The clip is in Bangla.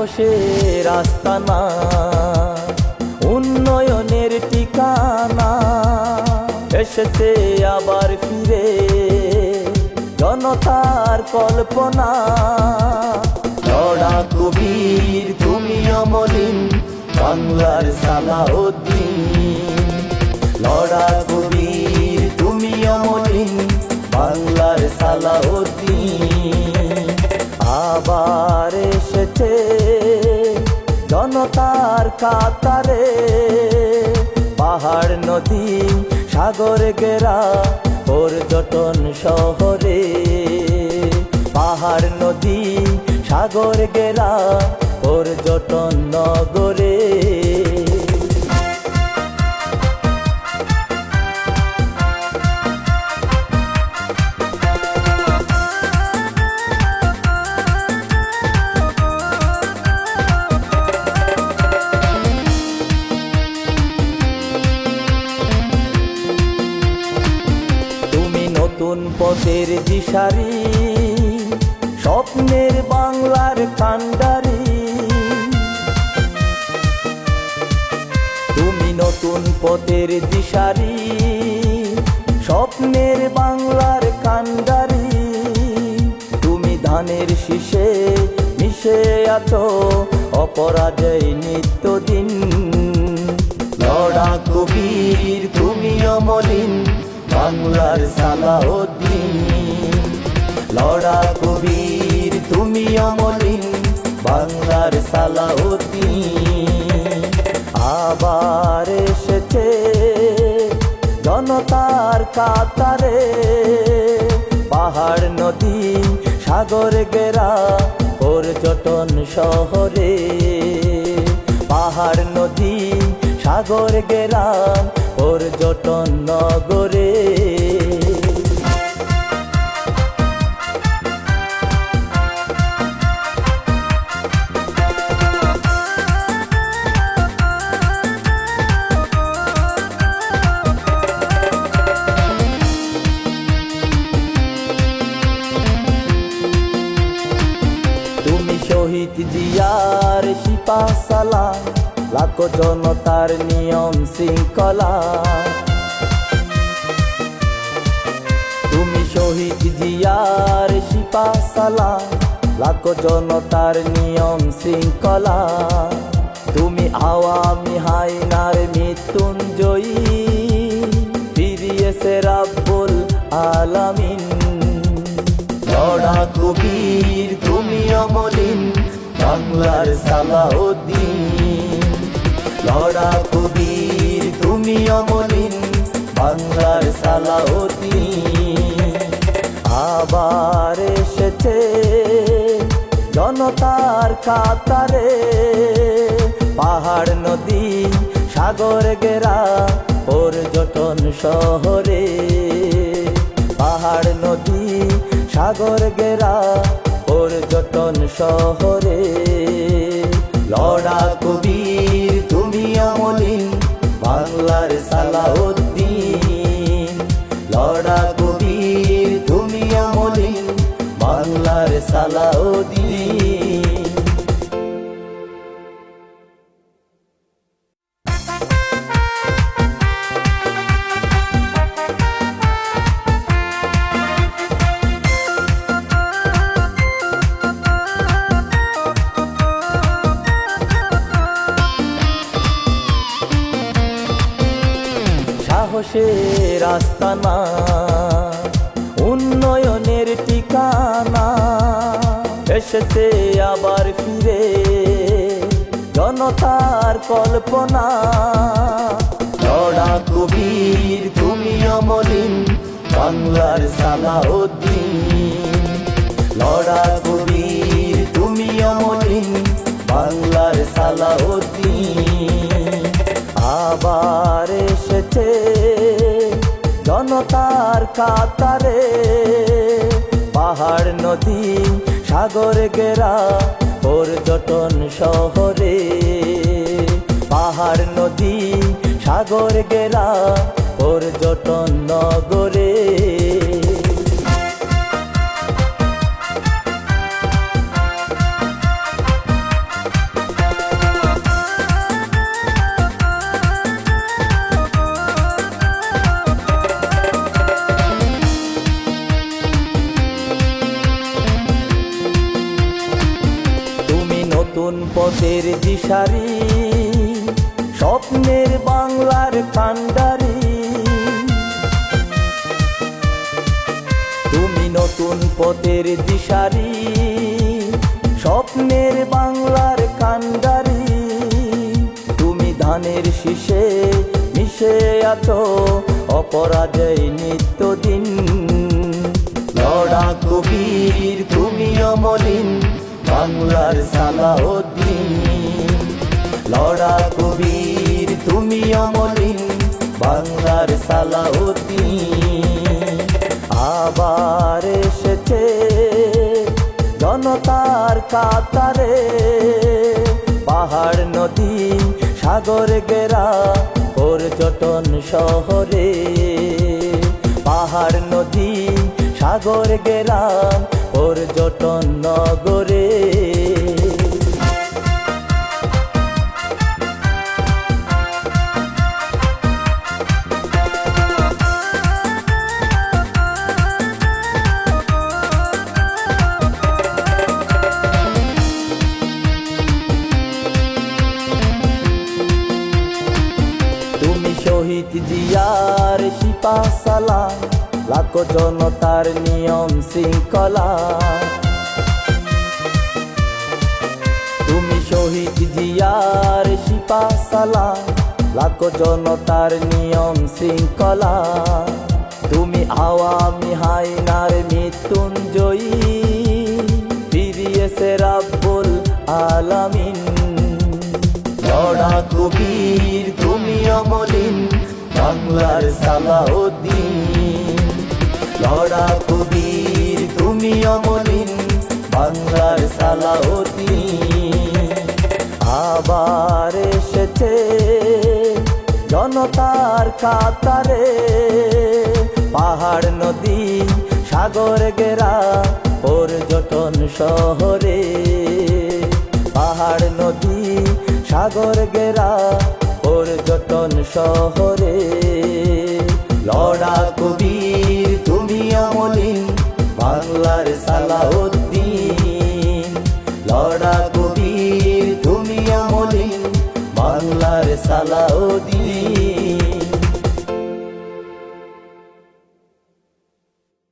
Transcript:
সাহসের আস্তানা, উন্নয়নের ঠিকানা, এসেছে আবার ফিরে জনতার কল্পনা। লড়াকু বীর তুমি অমলিন, বাংলার সালাউদ্দিন। লড়াকু বীর তুমি অমলিন, বাংলার সালাউদ্দিন। আবার এসেছে জনতার কাতারে, পাহাড় নদী সাগর ঘেরা পর্যটন শহরে। পাহাড় নদী সাগর ঘেরা পর্যটন নগরে। নতুন পথের দিশারি, স্বপ্নের বাংলার কান্ডারি। তুমি নতুন পথের দিশারি, স্বপ্নের বাংলার কান্ডারি। তুমি ধানের শীষে মিশে আছো অপরাজয় নিত্যদিন। লড়াকু বীর তুমি অমলিন, বাংলার সালাউদ্দিন। লড়াকু বীর তুমি অমলিন, বাংলার সালাউদ্দিন। আবার এসেছে জনতার কাতারে, পাহাড় নদী সাগর ঘেরা পর্যটন শহরে। পাহাড় নদী সাগর ঘেরা পর্যটন নগরে। তুমি শহীদ জিয়ার সিপাহ সালার, লাখো জনতার নিয়ম শৃঙ্খলা। তুমি শহীদ জিয়ার সিপাহ সালার, লাখো জনতার নিয়ম শৃঙ্খলা। তুমি আওয়ামী হায়নার মৃত্যুঞ্জয়ী, ফিরিয়েছে রাব্বুল আলামিন। লড়াকু বীর তুমি অমলিন, বাংলার সালাউদ্দিন। লড়াকু বীর তুমি অমলিন, বাংলার সালাউদ্দিন। আবার এসেছে জনতার কাতারে, পাহাড় নদী সাগর ঘেরা পর্যটন শহরে। পাহাড় নদী সাগর ঘেরা পর্যটন শহরে। লড়াকু বীর তুমি অমলিন, বাংলার সালাউদ্দিন। লড়াকু বীর তুমি অমলিন, বাংলার সালাউদ্দিন। সাহসের আস্তানা, উন্নয়নের ঠিকানা, এসেছে আবার ফিরে জনতার কল্পনা। লড়াকু বীর তুমি অমলিন, বাংলার সালাউদ্দিন। লড়াকু বীর তুমি অমলিন, বাংলার সালাউদ্দিন। আবার এসেছে জনতার কাতারে, পাহাড় নদী সাগর ঘেরা পর্যটন শহরে। পাহাড় নদী সাগর ঘেরা পর্যটন নগরে। নতুন পথের দিশারি, স্বপ্নের বাংলার কান্ডারি। তুমি নতুন পথের দিশারি, স্বপ্নের বাংলার কান্ডারি। তুমি ধানের শীষে মিশে আছো অপরাজয় নিত্যদিন। লড়াকু বীর তুমি অমলিন, বাংলার সালাউদ্দিন। লড়াকু বীর তুমি অমলিন, বাংলার সালাউদ্দিন। আবার এসেছে জনতার কাতারে, পাহাড় নদী সাগর ঘেরা পর্যটন শহরে। পাহাড় নদী সাগর ঘেরা পর্যটন নগরে। তুমি শহীদ জিয়ার সিপাহ সালাম, লাখো জনতার নিয়ম শৃঙ্খলা। তুমি শহীদ জিয়ার সিপাহ সালাম, লাখো জনতার নিয়ম শৃঙ্খলা। তুমি আওয়ামী হায়নার মৃত্যুঞ্জয়ী, ফিরিয়েছে রাব্বুল আলামিন। লড়াকু বীর তুমি অমলিন, বাংলার সালাউদ্দিন। লড়াকু বীর তুমি অমলিন, বাংলার সালাউদ্দিন। আবার এসেছে জনতার কাতারে, পাহাড় নদী সাগর ঘেরা পর্যটন শহরে। পাহাড় নদী সাগর ঘেরা পর্যটন শহরে। লড়াকু বীর তুমি অমলিন, বাংলার সালাউদ্দিন। লড়াকু বীর তুমি অমলিন, বাংলার সালাউদ্দিন।